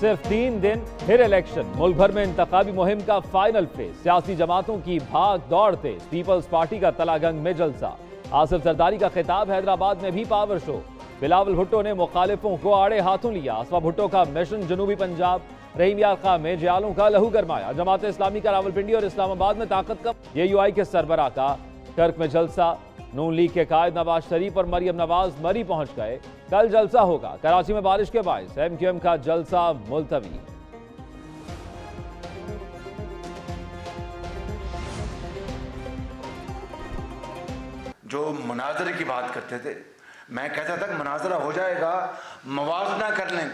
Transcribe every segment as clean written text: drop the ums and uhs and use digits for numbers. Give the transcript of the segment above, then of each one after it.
सिर्फ 3 दिन फिर इलेक्शन। मुल्क भर में इंतखाबी मुहिम का फाइनल फेज। सियासी जमातों की भाग दौड़ तेज। पीपल्स पार्टी का तलागंग में जलसा। आसिफ जरदारी का खिताब। हैदराबाद में भी पावर शो। बिलावल भुट्टो ने मुखालिफों को आड़े हाथों लिया। आसफा भुट्टो का मिशन जनूबी पंजाब। रहीम यार खां में जयालों का लहू गरमाया। जमात इस्लामी का रावलपिंडी और इस्लामाबाद में ताकत का। यूआई के सरबराह का कर्क में जलसा। नून लीग के कायद नवाज शरीफ और मरियम नवाज मरी पहुंच गए। कल जलसा होगा। कराची में बारिश के बायस एमक्यूएम का जलसा मुलतवी। जो मुनाजरे की बात करते थे, मैं कहता था मुनाजरा हो जाएगा, मवाजना कर लें।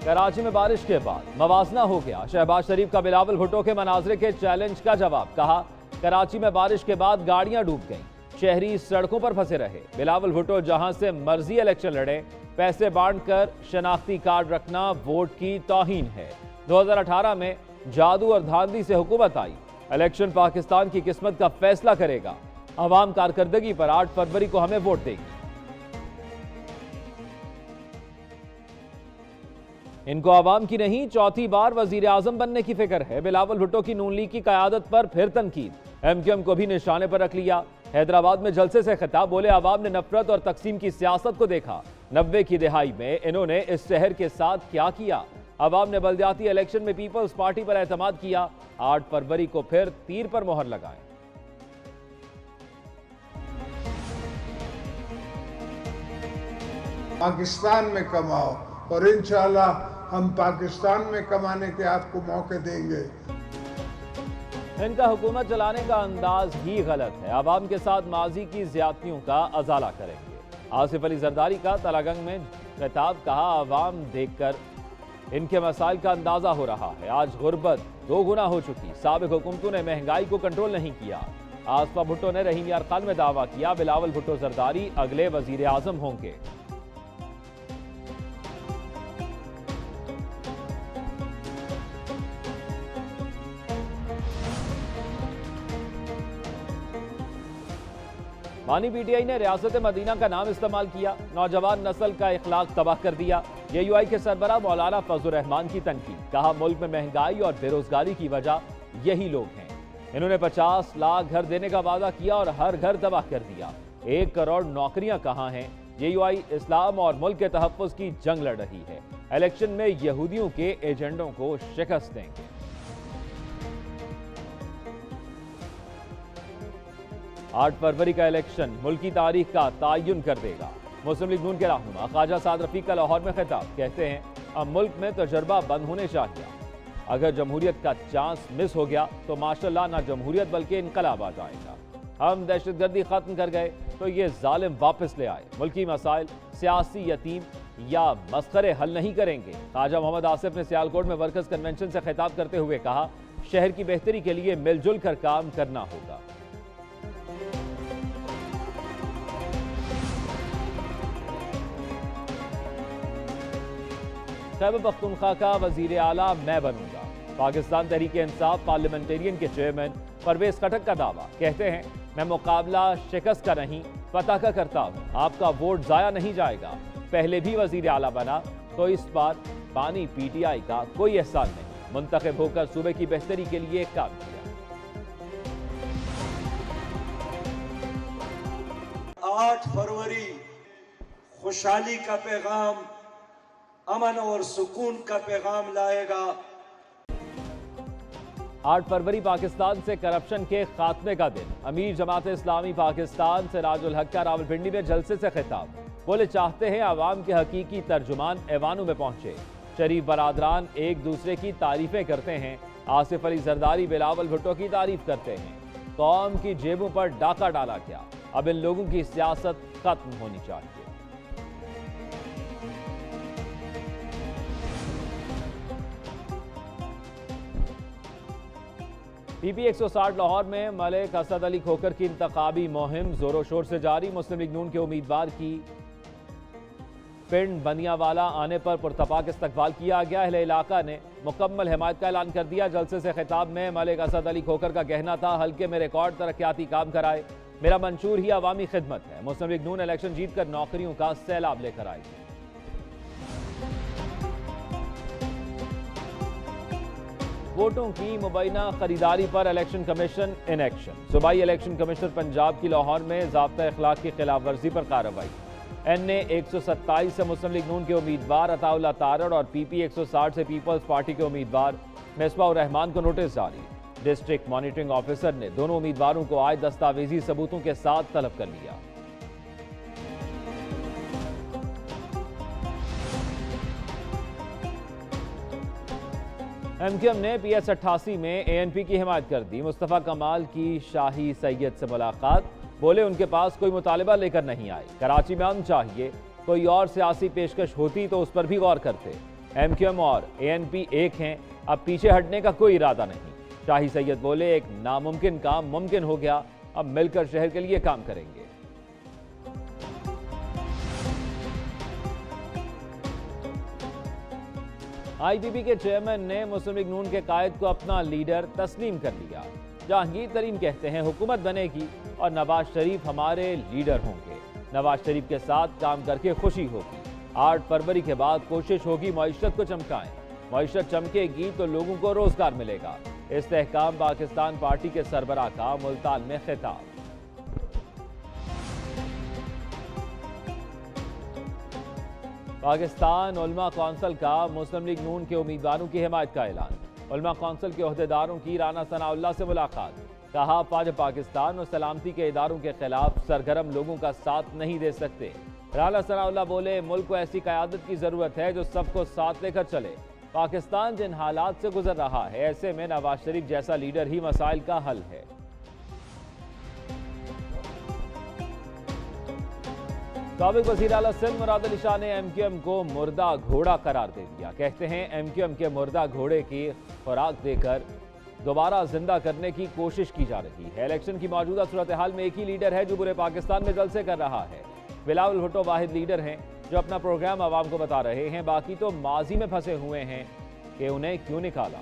कराची में बारिश के बाद मवाजना हो गया। शहबाज शरीफ का बिलावल भुट्टो के मनाजरे के चैलेंज का जवाब। कहा, कराची में बारिश के बाद गाड़ियां डूब गईं, शहरी सड़कों पर फंसे रहे। बिलावल भुट्टो जहां से मर्जी इलेक्शन लड़े, पैसे बांटकर शनाख्ती कार्ड रखना वोट की तौहीन है। 2018 में जादू और धांधली से हुकूमत आई। इलेक्शन पाकिस्तान की किस्मत का फैसला करेगा। अवाम कारकर्दगी पर 8 फरवरी को हमें वोट देगी। इनको आवाम की नहीं, चौथी बार वजीर आजम बनने की फिक्र है। बिलावल भुट्टो की नून लीग की क़यादत पर फिर तनकीद। एमक्यूएम को भी निशाने पर रख लिया। हैदराबाद में जलसे से खिताब। बोले, आवाम ने नफरत और तकसीम की सियासत को देखा। 90 की दिहाई में इन्होंने इस शहर के साथ क्या किया। आवाम ने बल्दियाती इलेक्शन में पीपल्स पार्टी पर एतमाद किया। 8 फरवरी को फिर तीर पर मोहर लगाएं। पाकिस्तान में कमाओ और इंशाल्लाह हम पाकिस्तान में कमाने के आपको मौके देंगे। इनका हुकूमत चलाने का अंदाज ही गलत है। आवाम के साथ माजी की ज्यादतियों का अजाला करेंगे। आसिफ अली जरदारी का तलागंग में खिताब। कहा, आवाम देखकर इनके मसाइल का अंदाजा हो रहा है। आज गुर्बत 2 गुना हो चुकी। साबिक हुकूमतों ने महंगाई को कंट्रोल नहीं किया। आसफा भुट्टो ने रहीम यार खान में दावा किया। बिलावल भुट्टो जरदारी अगले वजीर आजम होंगे। मानी पीटीआई ने रियासत मदीना का नाम इस्तेमाल किया। नौजवान नस्ल का इखलाक तबाह कर दिया। यूआई के सरबराह मौलाना फजल रहमान की तनकीद। कहा, मुल्क में महंगाई और बेरोजगारी की वजह यही लोग हैं। इन्होंने 50 लाख घर देने का वादा किया और हर घर तबाह कर दिया। 1 करोड़ नौकरियां कहां हैं। यूआई इस्लाम और मुल्क के तहफ़्फ़ुज़ की जंग लड़ रही है। इलेक्शन में यहूदियों के एजेंडों को शिकस्त देंगे। 8 फरवरी का इलेक्शन मुल्क की तारीख का तायुन कर देगा। मुस्लिम लीग नून के रहनुमा ख्वाजा साद रफीक का लाहौर में खिताब। कहते हैं, अब मुल्क में तजर्बा बंद होने चाहिए। अगर जमहूरियत का चांस मिस हो गया तो माशाल्लाह ना जमहूरियत बल्कि इनकलाब आ जाएगा। हम दहशतगर्दी खत्म कर गए तो ये जालिम वापस ले आए। मुल्की मसाइल सियासी यतीम या मस्खरे हल नहीं करेंगे। ख्वाजा मोहम्मद आसिफ ने सियालकोट में वर्कर्स कन्वेंशन से खिताब करते हुए कहा, शहर की बेहतरी के लिए मिलजुल कर काम करना होगा। खैबर पख्तूनख्वा का वजीर आला मैं बनूंगा। पाकिस्तान तहरीक इंसाफ पार्लियामेंटेरियन के चेयरमैन परवेज खटक का दावा। कहते हैं, मैं मुकाबला शिकस्त का नहीं फतह का करता हूं। आपका वोट जाया नहीं जाएगा। पहले भी वजीर आला बना तो इस बार पानी पीटीआई का कोई एहसान नहीं। मुंतखब होकर सूबे की बेहतरी के लिए काम किया। 8 फरवरी खुशहाली का पैगाम, अमन और सुकून का पैगाम लाएगा। 8 फरवरी पाकिस्तान से करप्शन के खात्मे का दिन। अमीर जमात इस्लामी पाकिस्तान सिराजुल हक का रावलपिंडी में जलसे से खिताब। बोले, चाहते हैं आवाम के हकीकी तर्जुमान ऐवानों में पहुंचे। शरीफ बरादरान एक दूसरे की तारीफें करते हैं। आसिफ अली जरदारी बिलावल भुट्टो की तारीफ करते हैं। कौम की जेबों पर डाका डाला गया। अब इन लोगों की सियासत खत्म होनी चाहिए। पीपी 160 लाहौर में मलिक असद अली खोकर की इंतखाबी मुहिम जोरों शोर से जारी। मुस्लिम लीग नून के उम्मीदवार की पिंड बनियावाला आने पर पुरतपाक इस्तकबाल किया गया। अहले इलाका ने मुकम्मल हिमायत का ऐलान कर दिया। जलसे से खिताब में मलिक असद अली खोकर का कहना था, हल्के में रिकॉर्ड तरक्याती काम कराए। मेरा मंशूर ही अवामी खिदमत है। मुस्लिम लीग नून इलेक्शन जीतकर नौकरियों का सैलाब लेकर आएगी। वोटों की मुबैना खरीदारी पर इलेक्शन कमीशन इन एक्शन। सूबाई इलेक्शन कमिश्नर पंजाब की लाहौर में ज़ाब्ता अखलाक की खिलाफ वर्जी पर कार्रवाई। NA 127 से मुस्लिम लीग नून के उम्मीदवार अताउल्ला तारड़ और PP 160 से पीपल्स पार्टी के उम्मीदवार मिसबाउर रहमान को नोटिस जारी। डिस्ट्रिक्ट मॉनिटरिंग ऑफिसर ने दोनों उम्मीदवारों को आज दस्तावेजी सबूतों के साथ तलब कर लिया। MQM ने PS 88 में ANP की हिमायत कर दी। मुस्तफ़ा कमाल की शाही सैयद से मुलाकात, बोले उनके पास कोई मुतालिबा लेकर नहीं आए, कराची में अमन चाहिए, कोई और सियासी पेशकश होती तो उस पर भी गौर करते। MQM और ANP एक हैं, अब पीछे हटने का कोई इरादा नहीं। शाही सैयद बोले एक नामुमकिन काम मुमकिन हो गया, अब मिलकर शहर के लिए काम करेंगे। IPP के चेयरमैन ने मुस्लिम लीग नून के कायद को अपना लीडर तस्लीम कर लिया। जहांगीर तरीन कहते हैं हुकूमत बनेगी और नवाज शरीफ हमारे लीडर होंगे। नवाज शरीफ के साथ काम करके खुशी होगी। 8 फरवरी के बाद कोशिश होगी मईशत को चमकाएं। मईशत चमकेगी तो लोगों को रोजगार मिलेगा। इस्तेहकाम पाकिस्तान पार्टी के सरबराह का मुल्तान में खिताब। पाकिस्तान उलमा कौंसिल का मुस्लिम लीग नून के उम्मीदवारों की हिमायत का ऐलान। उलमा कौंसिल के ओहदेदारों की राना सनाउल्लाह से मुलाकात। कहा आज पाकिस्तान और सलामती के इदारों के खिलाफ सरगर्म लोगों का साथ नहीं दे सकते। राना सनाउल्लाह बोले मुल्क को ऐसी क़यादत की जरूरत है जो सबको साथ लेकर चले। पाकिस्तान जिन हालात से गुजर रहा है, ऐसे में नवाज शरीफ जैसा लीडर ही मसाइल का हल है। साबिक वज़ीर आला सिंध मुराद अली शाह ने MQM को मुर्दा घोड़ा करार दे दिया। कहते हैं MQM के मुर्दा घोड़े की खुराक देकर दोबारा जिंदा करने की कोशिश की जा रही है। इलेक्शन की मौजूदा सूरत हाल में एक ही लीडर है जो पूरे पाकिस्तान में जलसे कर रहा है। बिलावल भुट्टो वाहिद लीडर हैं जो अपना प्रोग्राम आवाम को बता रहे हैं, बाकी तो माजी में फंसे हुए हैं कि उन्हें क्यों निकाला।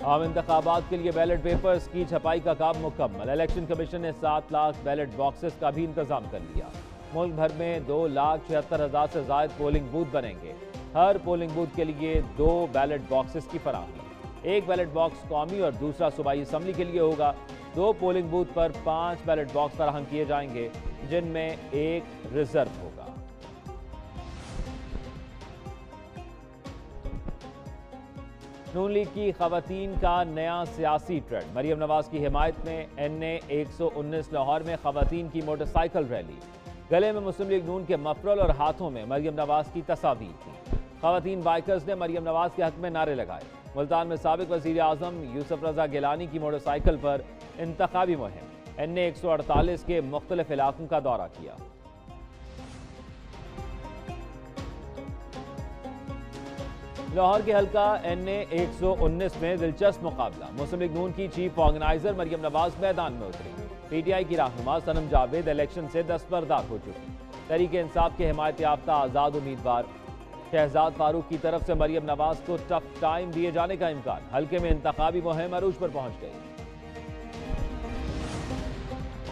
आम इंतखाबात के लिए बैलेट पेपर्स की छपाई का काम मुकम्मल। इलेक्शन कमीशन ने 7 लाख बैलेट बॉक्सेस का भी इंतजाम कर लिया। मुल्क भर में 2,76,000 से ज्यादा पोलिंग बूथ बनेंगे। हर पोलिंग बूथ के लिए 2 बैलेट बॉक्सेस की फराहमी। एक बैलेट बॉक्स कौमी और दूसरा सूबाई असम्बली के लिए होगा। 2 पोलिंग बूथ पर 5 बैलेट बॉक्स फराहम किए जाएंगे, जिनमें एक रिजर्व होगा। नून लीग की खवातीन का नया सियासी ट्रेंड। मरियम नवाज की हिमायत में NA 119 लाहौर में खवातीन की मोटरसाइकिल रैली। गले में मुस्लिम लीग नून के मफरल और हाथों में मरियम नवाज की तस्वीर थी। खवातीन बाइकर्स ने मरियम नवाज के हक में नारे लगाए। मुल्तान में साबिक वज़ीर आज़म यूसुफ रज़ा गिलानी की मोटरसाइकिल पर इंतखाबी मुहिम। NA 148 के मुख्तलिफ इलाकों का दौरा किया। लाहौर के हल्का NA 119 में दिलचस्प मुकाबला। मुस्लिम लीग नून की चीफ ऑर्गेनाइजर मरियम नवाज मैदान में उतरी। PTI की रहनुमा सनम जावेद इलेक्शन से दस्तबरदार हो चुकी। तहरीक इंसाफ के हिमायत याफ्ता आज़ाद उम्मीदवार शहजाद फारूक की तरफ से मरियम नवाज को टफ टाइम दिए जाने का इम्कान। हल्के में इंतखाबी मुहिम अरूज पर पहुंच गई।